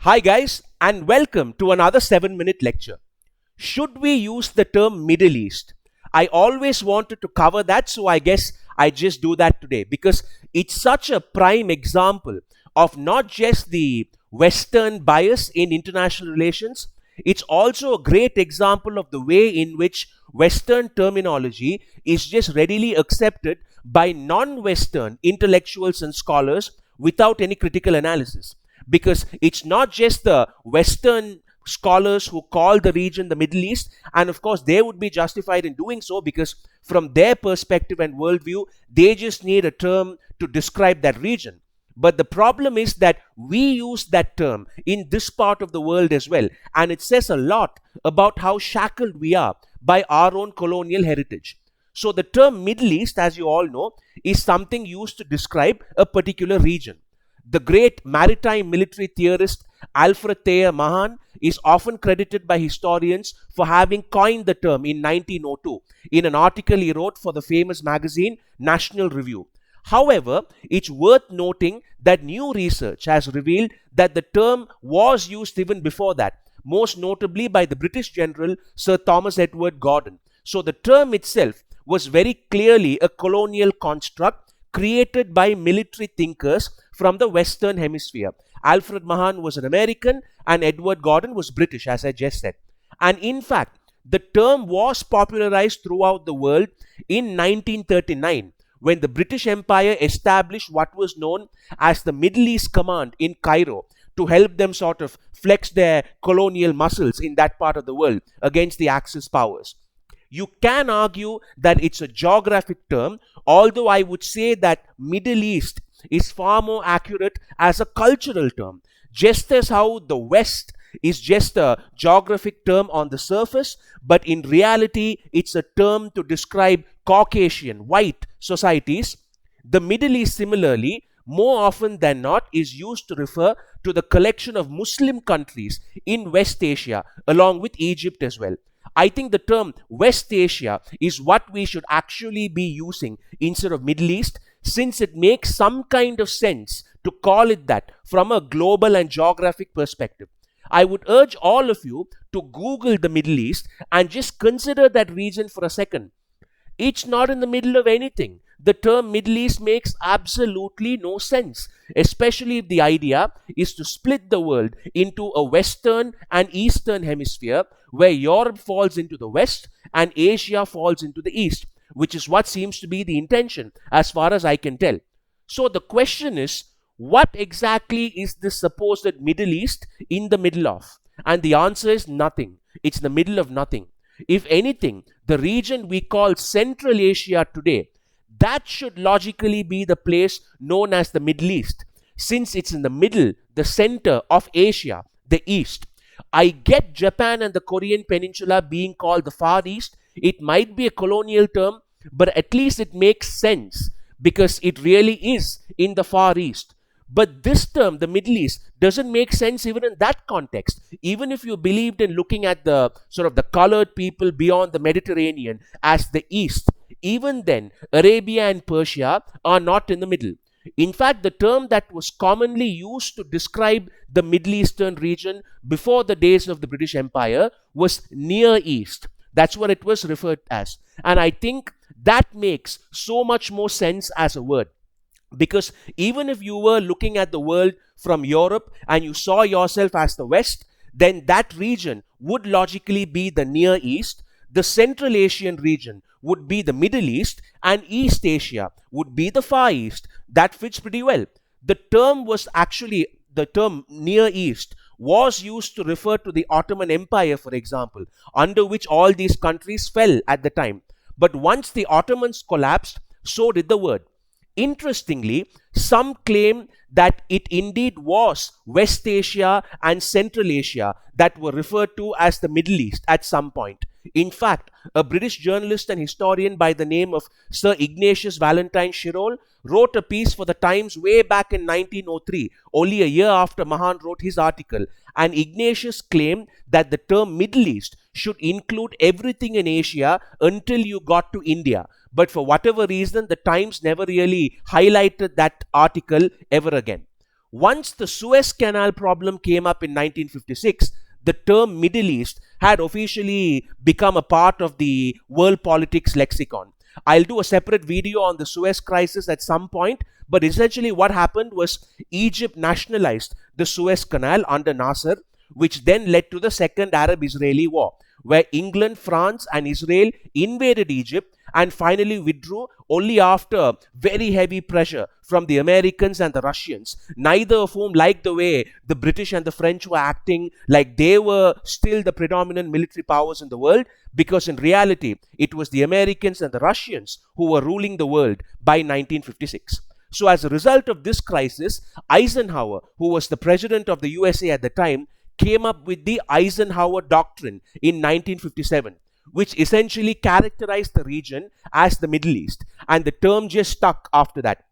Hi guys, and welcome to another 7-minute lecture. Should we use the term Middle East? I always wanted to cover that, so I guess I just do that today because it's such a prime example of not just the Western bias in international relations, it's also a great example of the way in which Western terminology is just readily accepted by non-Western intellectuals and scholars without any critical analysis. Because it's not just the Western scholars who call the region the Middle East, and of course they would be justified in doing so because from their perspective and worldview, they just need a term to describe that region. But the problem is that we use that term in this part of the world as well, and it says a lot about how shackled we are by our own colonial heritage. So the term Middle East, as you all know, is something used to describe a particular region. The great maritime military theorist Alfred Thayer Mahan is often credited by historians for having coined the term in 1902 in an article he wrote for the famous magazine National Review. However, it's worth noting that new research has revealed that the term was used even before that, most notably by the British general Sir Thomas Edward Gordon. So the term itself was very clearly a colonial construct created by military thinkers from the Western Hemisphere. Alfred Mahan was an American and Edward Gordon was British, as I just said. And in fact, the term was popularized throughout the world in 1939 when the British Empire established what was known as the Middle East Command in Cairo to help them sort of flex their colonial muscles in that part of the world against the Axis powers. You can argue that it's a geographic term, although I would say that Middle East is far more accurate as a cultural term, just as how the West is just a geographic term on the surface, but in reality it's a term to describe Caucasian, white societies. The Middle East similarly, more often than not, is used to refer to the collection of Muslim countries in West Asia, along with Egypt as well. I think the term West Asia is what we should actually be using instead of Middle East, since it makes some kind of sense to call it that from a global and geographic perspective. I would urge all of you to Google the Middle East and just consider that region for a second. It's not in the middle of anything. The term Middle East makes absolutely no sense, especially if the idea is to split the world into a Western and Eastern hemisphere where Europe falls into the West and Asia falls into the East, which is what seems to be the intention as far as I can tell. So the question is, what exactly is this supposed Middle East in the middle of? And the answer is nothing. It's the middle of nothing. If anything, the region we call Central Asia today, that should logically be the place known as the Middle East, since it's in the middle, the center of Asia, the East. I get Japan and the Korean Peninsula being called the Far East. It might be a colonial term, but at least it makes sense because it really is in the Far East. But this term, the Middle East, doesn't make sense even in that context. Even if you believed in looking at the sort of the colored people beyond the Mediterranean as the East, even then, Arabia and Persia are not in the middle. In fact, the term that was commonly used to describe the Middle Eastern region before the days of the British Empire was Near East. That's what it was referred as. And I think that makes so much more sense as a word. Because even if you were looking at the world from Europe and you saw yourself as the West, then that region would logically be the Near East. The Central Asian region would be the Middle East, and East Asia would be the Far East. That fits pretty well. The term Near East was used to refer to the Ottoman Empire, for example, under which all these countries fell at the time. But once the Ottomans collapsed, so did the word. Interestingly, some claim that it indeed was West Asia and Central Asia that were referred to as the Middle East at some point. In fact, a British journalist and historian by the name of Sir Ignatius Valentine Shirole wrote a piece for the Times way back in 1903, only a year after Mahan wrote his article. And Ignatius claimed that the term Middle East should include everything in Asia until you got to India. But for whatever reason, the Times never really highlighted that article ever again. Once the Suez Canal problem came up in 1956, the term Middle East had officially become a part of the world politics lexicon. I'll do a separate video on the Suez Crisis at some point, but essentially what happened was Egypt nationalized the Suez Canal under Nasser, which then led to the Second Arab-Israeli War, where England, France and Israel invaded Egypt and finally withdrew only after very heavy pressure from the Americans and the Russians, neither of whom liked the way the British and the French were acting like they were still the predominant military powers in the world, because in reality, it was the Americans and the Russians who were ruling the world by 1956. So as a result of this crisis, Eisenhower, who was the president of the USA at the time, came up with the Eisenhower Doctrine in 1957, which essentially characterized the region as the Middle East, and the term just stuck after that.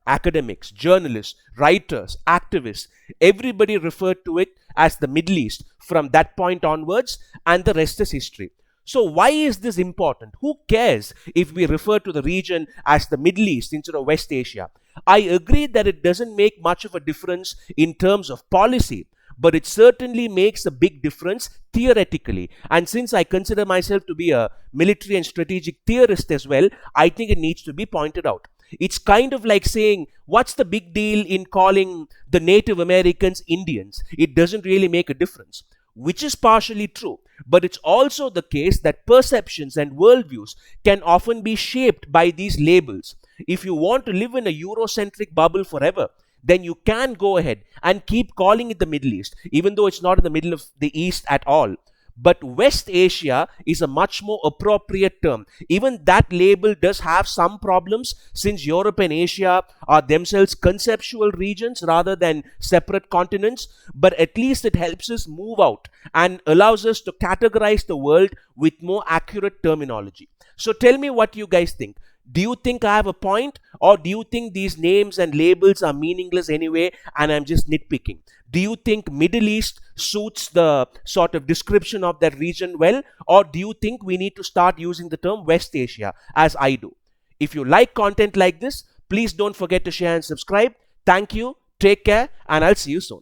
Academics, journalists, writers, activists, everybody referred to it as the Middle East from that point onwards, and the rest is history. So why is this important? Who cares if we refer to the region as the Middle East instead of West Asia? I agree that it doesn't make much of a difference in terms of policy, but it certainly makes a big difference theoretically. And since I consider myself to be a military and strategic theorist as well, I think it needs to be pointed out. It's kind of like saying, what's the big deal in calling the Native Americans Indians? It doesn't really make a difference, which is partially true. But it's also the case that perceptions and worldviews can often be shaped by these labels. If you want to live in a Eurocentric bubble forever, then you can go ahead and keep calling it the Middle East, even though it's not in the middle of the East at all. But West Asia is a much more appropriate term. Even that label does have some problems, since Europe and Asia are themselves conceptual regions rather than separate continents, but at least it helps us move out and allows us to categorize the world with more accurate terminology. So tell me what you guys think. Do you think I have a point, or do you think these names and labels are meaningless anyway and I'm just nitpicking? Do you think Middle East suits the sort of description of that region well, or do you think we need to start using the term West Asia as I do? If you like content like this, please don't forget to share and subscribe. Thank you, take care, and I'll see you soon.